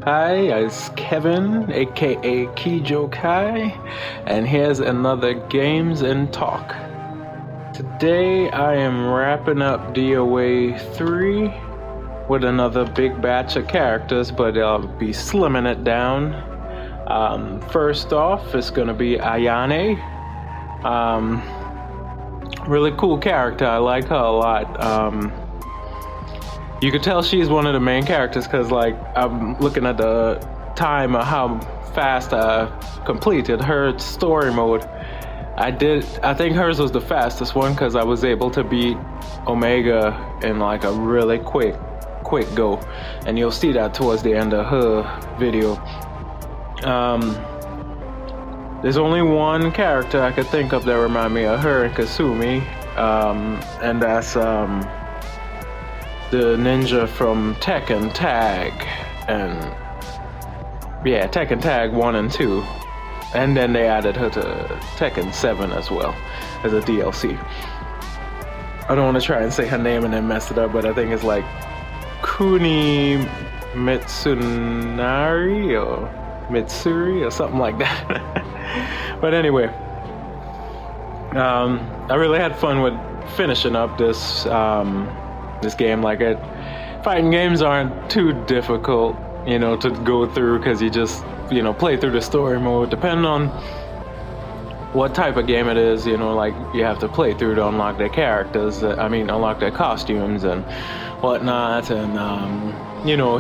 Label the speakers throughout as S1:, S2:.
S1: Hi, it's Kevin, aka Kijokai, and here's another Games and Talk. Today I am wrapping up DOA 3 with another big batch of characters, but I'll be slimming it down. First off, it's gonna be Ayane. Really cool character, I like her a lot. You could tell she's one of the main characters because, like, I'm looking at the time of how fast I completed her story mode. I think hers was the fastest one because I was able to beat Omega in like a really quick go, and you'll see that towards the end of her video. There's only one character I could think of that remind me of her and Kasumi, and that's the ninja from Tekken Tag, and yeah, Tekken Tag 1 and 2, and then they added her to Tekken 7 as well as a DLC. I don't want to try and say her name and then mess it up, but I think it's like Kuni Mitsunari or Mitsuri or something like that. But anyway, I really had fun with finishing up this game. Like, fighting games aren't too difficult, to go through because you just, play through the story mode. Depending on what type of game it is, like you have to play through to unlock their characters. Unlock their costumes and whatnot, and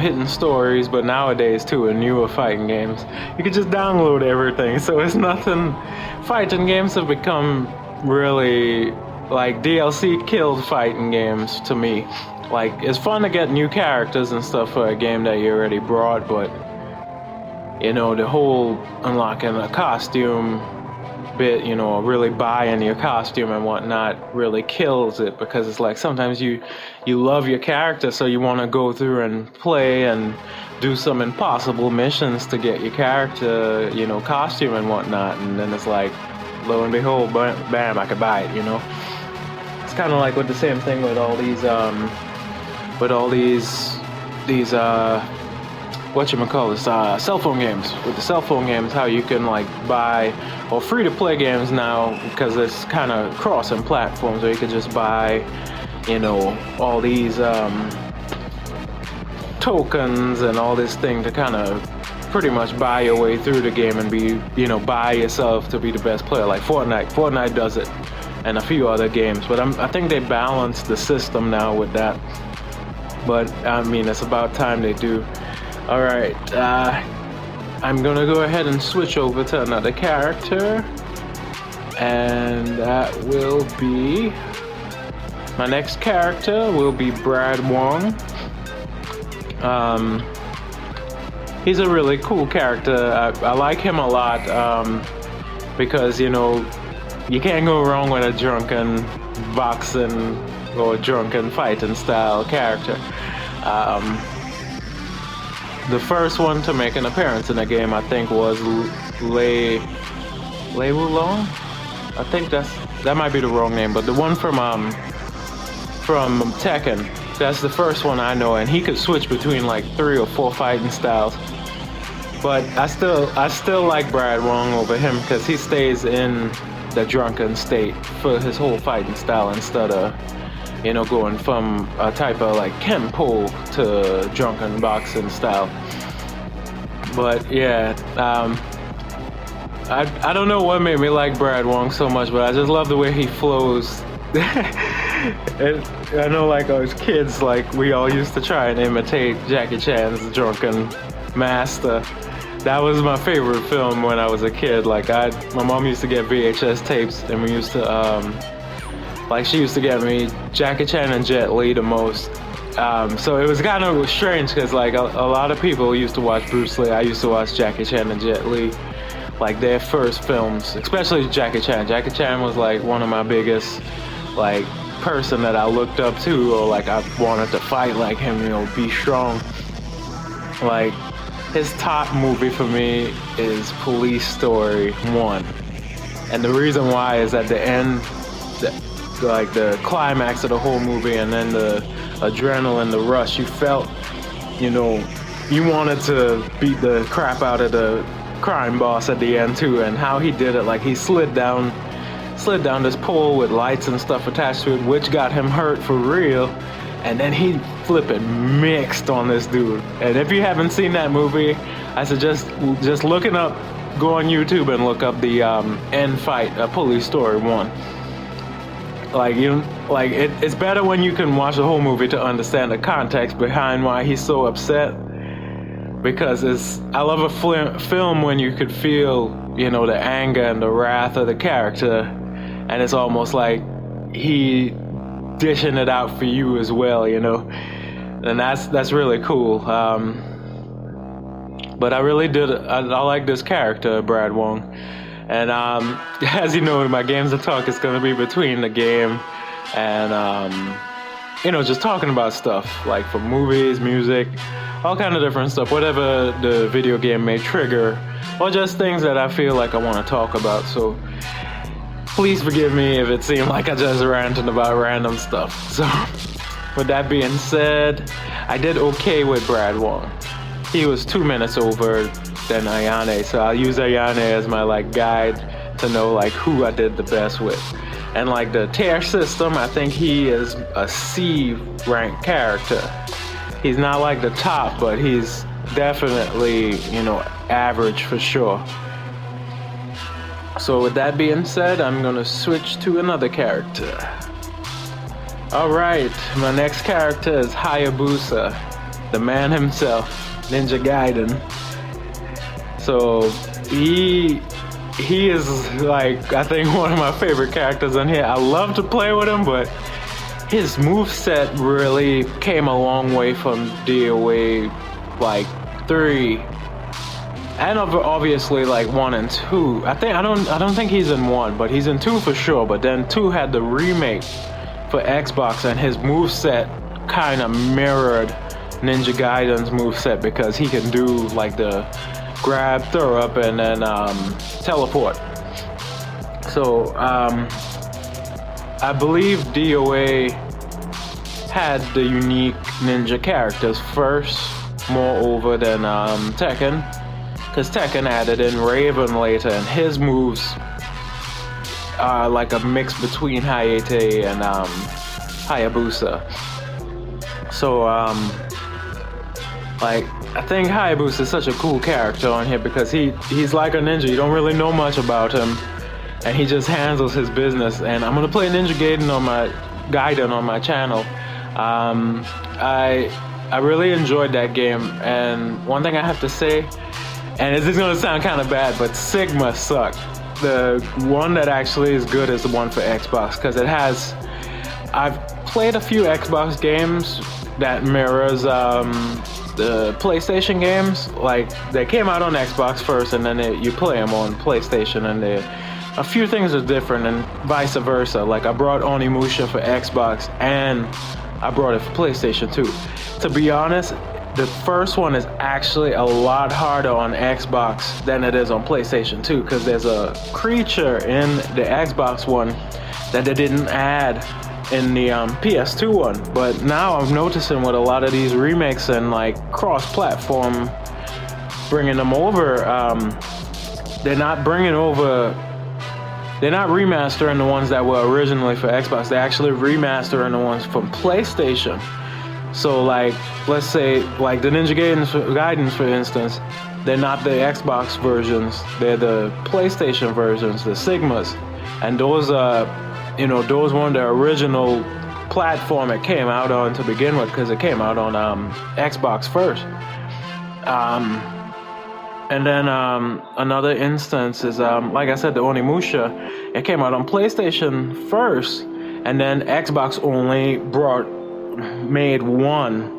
S1: hitting stories. But nowadays, too, in newer fighting games, you can just download everything. So it's nothing. Fighting games have become really, like, DLC killed fighting games to me. Like, it's fun to get new characters and stuff for a game that you already brought, but the whole unlocking a costume bit, really buying your costume and whatnot really kills it, because it's like sometimes you love your character, so you want to go through and play and do some impossible missions to get your character, costume and whatnot, and then it's like, lo and behold, bam, I could buy it, It's kind of like with the same thing with all these cell phone games. With the cell phone games, how you can like buy, or free to play games now, because it's kind of crossing platforms, where you can just buy, all these tokens and all this thing to kind of pretty much buy your way through the game and be, buy yourself to be the best player. Like Fortnite does it, and a few other games, but I think they balanced the system now with that. But it's about time they do. All right, I'm gonna go ahead and switch over to another character, and that will be my next character will be Brad Wong. He's a really cool character. I like him a lot, because you can't go wrong with a drunken boxing or drunken fighting style character. The first one to make an appearance in the game, I think, was Lei Wulong. I think that might be the wrong name, but the one from Tekken, that's the first one I know, and he could switch between like 3 or 4 fighting styles. But I still like Brad Wong over him, because he stays in the drunken state for his whole fighting style, instead of going from a type of like Kenpo to drunken boxing style. But yeah, I don't know what made me like Brad Wong so much, but I just love the way he flows. I know, like, as kids, like, we all used to try and imitate Jackie Chan's drunken master. That was my favorite film when I was a kid. Like, my mom used to get VHS tapes, and we used to she used to get me Jackie Chan and Jet Li the most. So it was kind of strange, because like a lot of people used to watch Bruce Lee. I used to watch Jackie Chan and Jet Li, like their first films, especially Jackie Chan. Jackie Chan was like one of my biggest, like, person that I looked up to, or like I wanted to fight like him, be strong. Like, his top movie for me is Police Story 1. And the reason why is at the end, like the climax of the whole movie, and then the adrenaline, the rush, you felt, you wanted to beat the crap out of the crime boss at the end too, and how he did it, like he slid down this pole with lights and stuff attached to it, which got him hurt for real, and then he flipping mixed on this dude. And if you haven't seen that movie, I suggest just looking up, go on YouTube and look up the end fight, Police Story 1. It's better when you can watch the whole movie to understand the context behind why he's so upset. Because I love a film when you could feel, the anger and the wrath of the character, and it's almost like he dishing it out for you as well, and that's really cool. But I really I like this character, Brad Wong, and as you know, my games of talk is going to be between the game and just talking about stuff like from movies, music, all kind of different stuff, whatever the video game may trigger, or just things that I feel like I want to talk about. So please forgive me if it seemed like I just ranted about random stuff. So with that being said, I did okay with Brad Wong. He was 2 minutes over than Ayane, so I'll use Ayane as my guide to know who I did the best with. And the tier system, I think he is a C rank character. He's not the top, but he's definitely, average for sure. So with that being said, I'm gonna switch to another character. Alright, my next character is Hayabusa, the man himself, Ninja Gaiden. So he is I think one of my favorite characters in here. I love to play with him, but his moveset really came a long way from DOA 3 and obviously 1 and 2. I don't think he's in 1, but he's in 2 for sure. But then 2 had the remake for Xbox, and his moveset kind of mirrored Ninja Gaiden's moveset because he can do the grab, throw up, and then teleport. So I believe DOA had the unique ninja characters first, moreover than Tekken, because Tekken added in Raven later, and his moves are a mix between Hayate and Hayabusa. So I think Hayabusa is such a cool character on here because he's like a ninja. You don't really know much about him, and he just handles his business. And I'm gonna play Ninja Gaiden on my channel. I really enjoyed that game, and one thing I have to say, and this is gonna sound kind of bad, but Sigma sucked. The one that actually is good is the one for Xbox, because I've played a few Xbox games that mirrors the PlayStation games. They came out on Xbox first, and then you play them on PlayStation, and a few things are different, and vice versa. I brought Onimusha for Xbox, and I brought it for PlayStation 2. To be honest, the first one is actually a lot harder on Xbox than it is on PlayStation 2, because there's a creature in the Xbox one that they didn't add in the PS2 one. But now I'm noticing with a lot of these remakes and cross-platform bringing them over, they're not remastering the ones that were originally for Xbox. They're actually remastering the ones from PlayStation. So let's say the Ninja Gaiden for instance, they're not the Xbox versions, they're the PlayStation versions, the Sigmas. And those those weren't the original platform it came out on to begin with, because it came out on Xbox first. And then another instance is, like I said, the Onimusha. It came out on PlayStation first, and then Xbox only made one,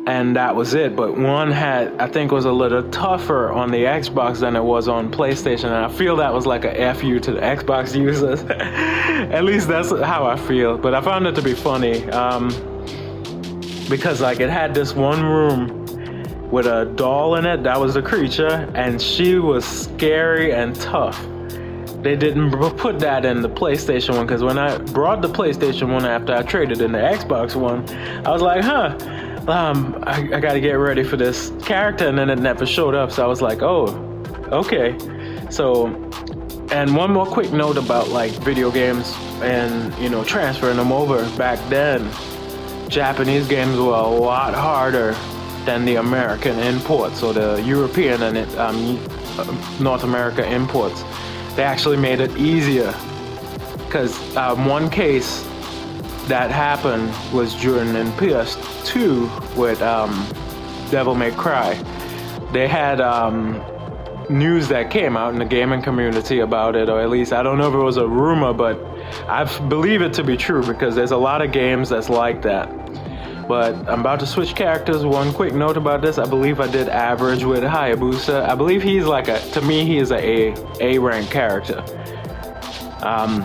S1: and that was it. But one I think was a little tougher on the Xbox than it was on PlayStation, and I feel that was a FU to the Xbox users. At least that's how I feel. But I found it to be funny, because it had this one room with a doll in it that was a creature, and she was scary and tough. They didn't put that in the PlayStation one, because when I brought the PlayStation one after I traded in the Xbox one, I was like, I gotta get ready for this character, and then it never showed up. So I was like, oh, okay. So, and one more quick note about like video games and, you know, transferring them over. Back then, Japanese games were a lot harder than the American imports or the European and North America imports. They actually made it easier, because one case that happened was during in PS2 with Devil May Cry. They had news that came out in the gaming community about it, or at least I don't know if it was a rumor, but I believe it to be true, because there's a lot of games that's like that. But I'm about to switch characters. One quick note about this: I believe I did average with Hayabusa. I believe he's like to me he is a rank character.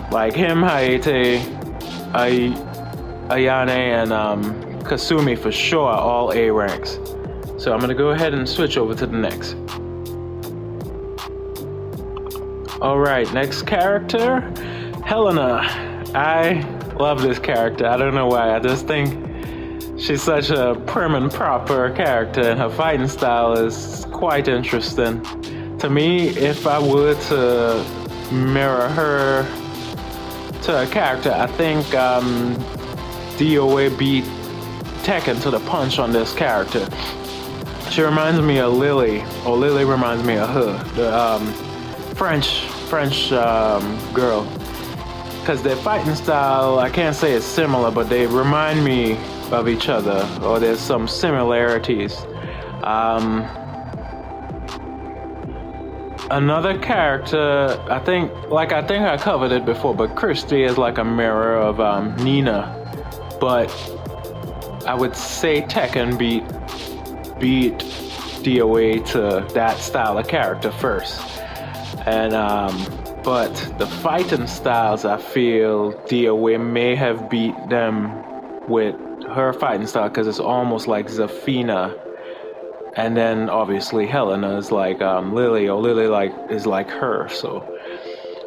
S1: Like him, Hayate, Ayane, and Kasumi for sure are all A ranks. So I'm gonna go ahead and switch over to the next. Alright, next character, Helena. I love this character. I don't know why. I just think she's such a prim and proper character, and her fighting style is quite interesting. To me, if I were to mirror her to a character, I think DOA beat Tekken to the punch on this character. She reminds me of Lily, or Lily reminds me of her, the French girl. Because their fighting style, I can't say it's similar, but they remind me of each other, or there's some similarities. Another character, I think I covered it before, but Christy is like a mirror of Nina. But I would say Tekken beat DOA to that style of character first. And but the fighting styles, I feel DOA may have beat them with her fighting style, because it's almost like Zafina. And then obviously Helena is like Lily, or Lily is like her. So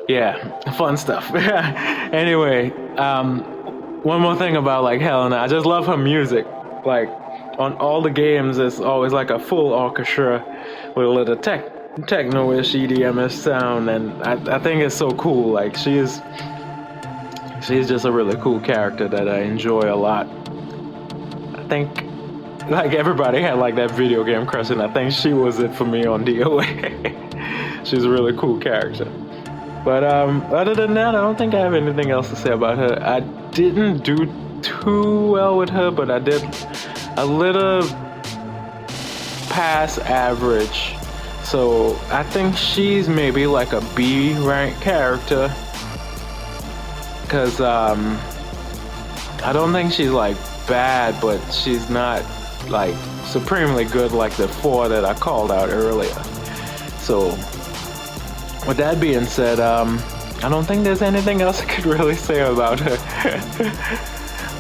S1: yeah, fun stuff. Anyway, one more thing about like Helena, I just love her music. Like on all the games, it's always like a full orchestra with a little techno-ish EDM-ish sound, and I think it's so cool. Like she's just a really cool character that I enjoy a lot. I think like everybody had like that video game crush, and I think she was it for me on DOA. She's a really cool character. But other than that, I don't think I have anything else to say about her. I didn't do too well with her, but I did a little past average. So I think she's maybe like a B rank character, because I don't think she's like bad, but she's not like supremely good like the 4 that I called out earlier. So with that being said, I don't think there's anything else I could really say about her.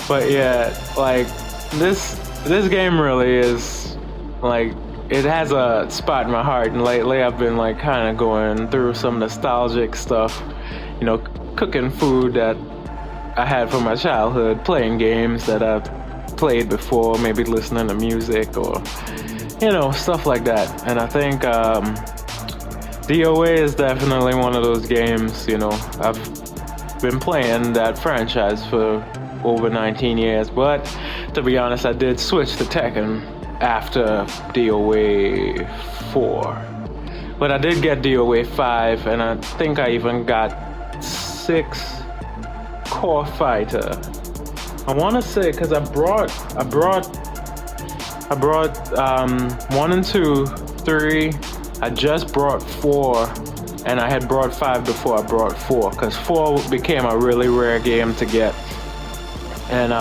S1: But yeah, like this game really is like, it has a spot in my heart, and lately I've been like kind of going through some nostalgic stuff, you know, cooking food that I had from my childhood, playing games that I've played before, maybe listening to music, or you know, stuff like that. And I think DOA is definitely one of those games. You know, I've been playing that franchise for over 19 years, but to be honest, I did switch to Tekken after DOA 4. But I did get DOA 5, and I think I even got 6 Core Fighter. I want to say, because I brought 1 and 2, 3. I just brought 4, and I had brought 5 before I brought 4, because 4 became a really rare game to get. And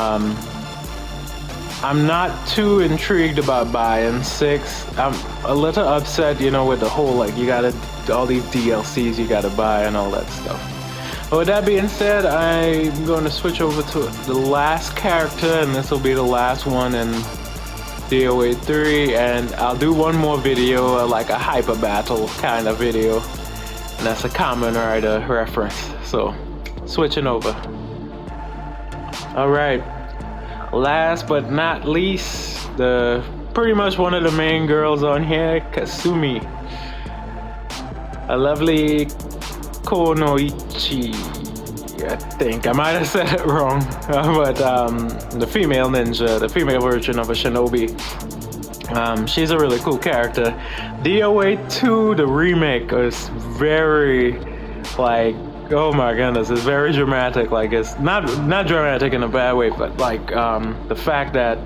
S1: I'm not too intrigued about buying 6. I'm a little upset, you know, with the whole, like, you gotta, all these DLCs you gotta buy and all that stuff. But with that being said, I'm going to switch over to the last character, and this will be the last one in DOA 3, and I'll do one more video, like a hyper battle kind of video, and that's a Kamen Rider reference. So, switching over. Alright. Last but not least, the pretty much one of the main girls on here, Kasumi. A lovely Konoichi, I think. I might have said it wrong. But the female ninja, the female version of a shinobi. She's a really cool character. DOA 2, the remake, is very, like, oh my goodness, it's very dramatic. Like, it's not dramatic in a bad way, but like the fact that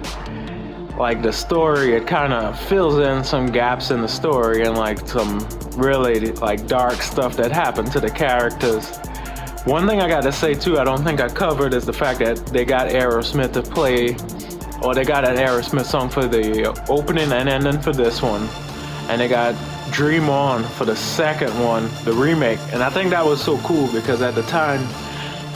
S1: like the story, it kind of fills in some gaps in the story and like some really like dark stuff that happened to the characters. One thing I got to say too, I don't think I covered, is the fact that they got Aerosmith to play, or they got an Aerosmith song for the opening and ending for this one, and they got Dream On for the second one, the remake. And I think that was so cool because at the time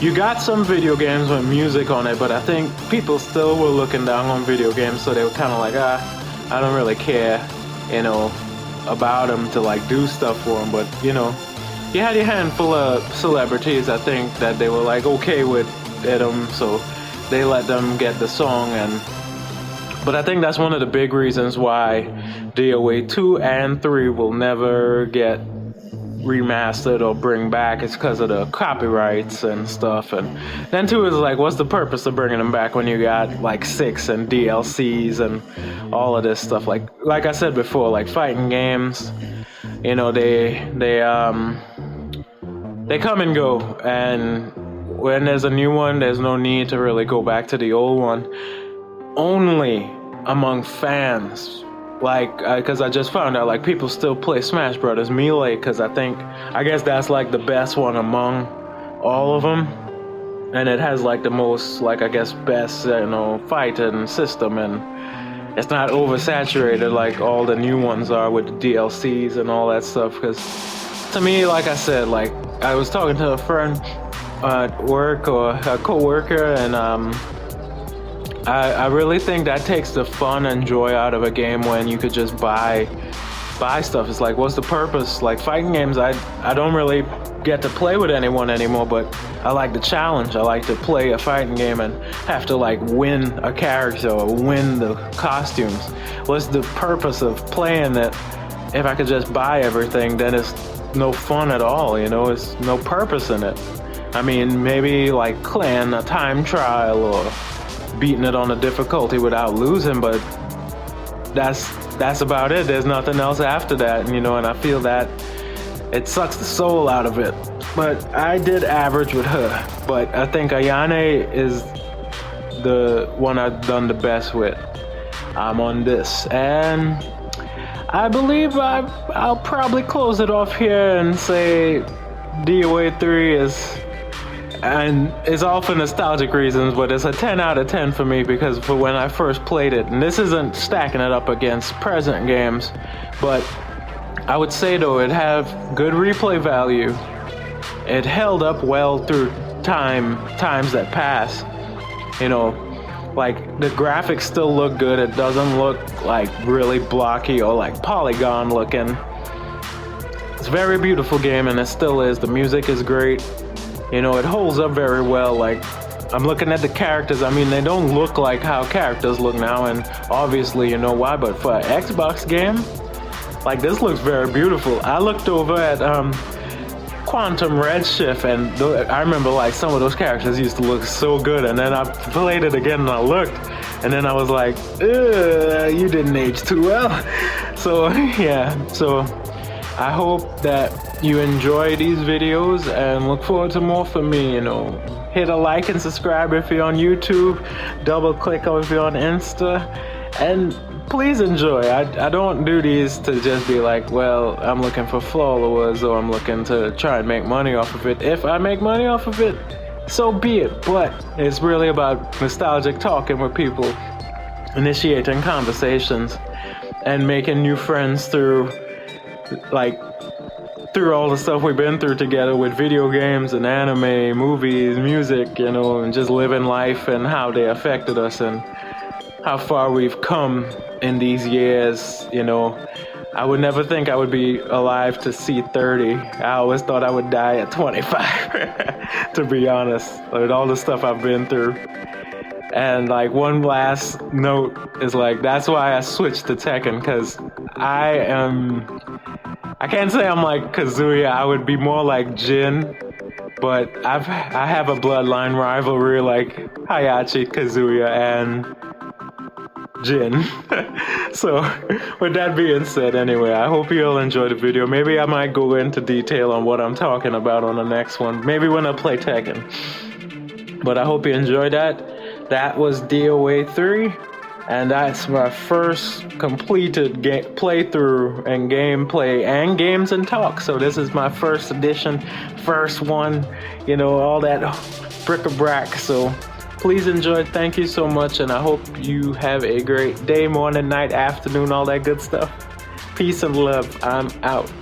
S1: you got some video games with music on it, but I think people still were looking down on video games, so they were kind of like, I don't really care, you know, about them to like do stuff for them. But you know, you had your handful of celebrities, I think, that they were like okay with them, so they let them get the song. But I think that's one of the big reasons why DOA 2 and 3 will never get remastered or bring back. It's because of the copyrights and stuff. And then 2 is like, what's the purpose of bringing them back when you got like 6 and DLCs and all of this stuff? Like I said before, like fighting games, you know, they come and go, and when there's a new one, there's no need to really go back to the old one. Only among fans, like, because I just found out like people still play Smash Brothers Melee, because I guess that's like the best one among all of them, and it has like the most, like, I guess, best, you know, fighting system, and it's not oversaturated like all the new ones are with the DLCs and all that stuff. Because to me, like I said, like I was talking to a friend at work, or a co-worker, and I really think that takes the fun and joy out of a game when you could just buy stuff. It's like, what's the purpose? Like fighting games, I don't really get to play with anyone anymore, but I like the challenge. I like to play a fighting game and have to like win a character or win the costumes. What's the purpose of playing it if I could just buy everything? Then it's no fun at all, you know, there's no purpose in it. I mean, maybe like clan a time trial or beating it on a difficulty without losing, but that's about it. There's nothing else after that, you know, and I feel that it sucks the soul out of it. But I did average with her, but I think Ayane is the one I've done the best with. I'm on this, and I believe I'll probably close it off here and say DOA 3 is, and it's all for nostalgic reasons, but it's a 10 out of 10 for me, because for when I first played it, and this isn't stacking it up against present games, but I would say though it had good replay value. It held up well through times that pass. You know, like the graphics still look good. It doesn't look like really blocky or like polygon looking. It's a very beautiful game, and it still is. The music is great. You know, it holds up very well. Like, I'm looking at the characters. I mean, they don't look like how characters look now, and obviously you know why, but for an Xbox game, like, this looks very beautiful. I looked over at Quantum Redshift, and I remember like some of those characters used to look so good, and then I played it again and I looked, and then I was like, you didn't age too well. So yeah, so I hope that you enjoy these videos and look forward to more from me. You know, hit a like and subscribe if you're on YouTube, double click if you're on Insta, and please enjoy. I don't do these to just be like, well, I'm looking for followers or I'm looking to try and make money off of it. If I make money off of it, so be it. But it's really about nostalgic talking with people, initiating conversations, and making new friends through all the stuff we've been through together with video games and anime, movies, music, you know, and just living life and how they affected us and how far we've come in these years. You know, I would never think I would be alive to see 30. I always thought I would die at 25, to be honest, with all the stuff I've been through. And like one last note is like, that's why I switched to Tekken, because I can't say I'm like Kazuya, I would be more like Jin, but I have a bloodline rivalry like Hayachi, Kazuya, and Jin. So with that being said, anyway, I hope you all enjoyed the video. Maybe I might go into detail on what I'm talking about on the next one, maybe when I play Tekken. But I hope you enjoyed that. That was DOA 3, and that's my first completed playthrough and gameplay and games and talk. So this is my first edition, first one, you know, all that bric-a-brac. So please enjoy. Thank you so much, and I hope you have a great day, morning, night, afternoon, all that good stuff. Peace and love. I'm out.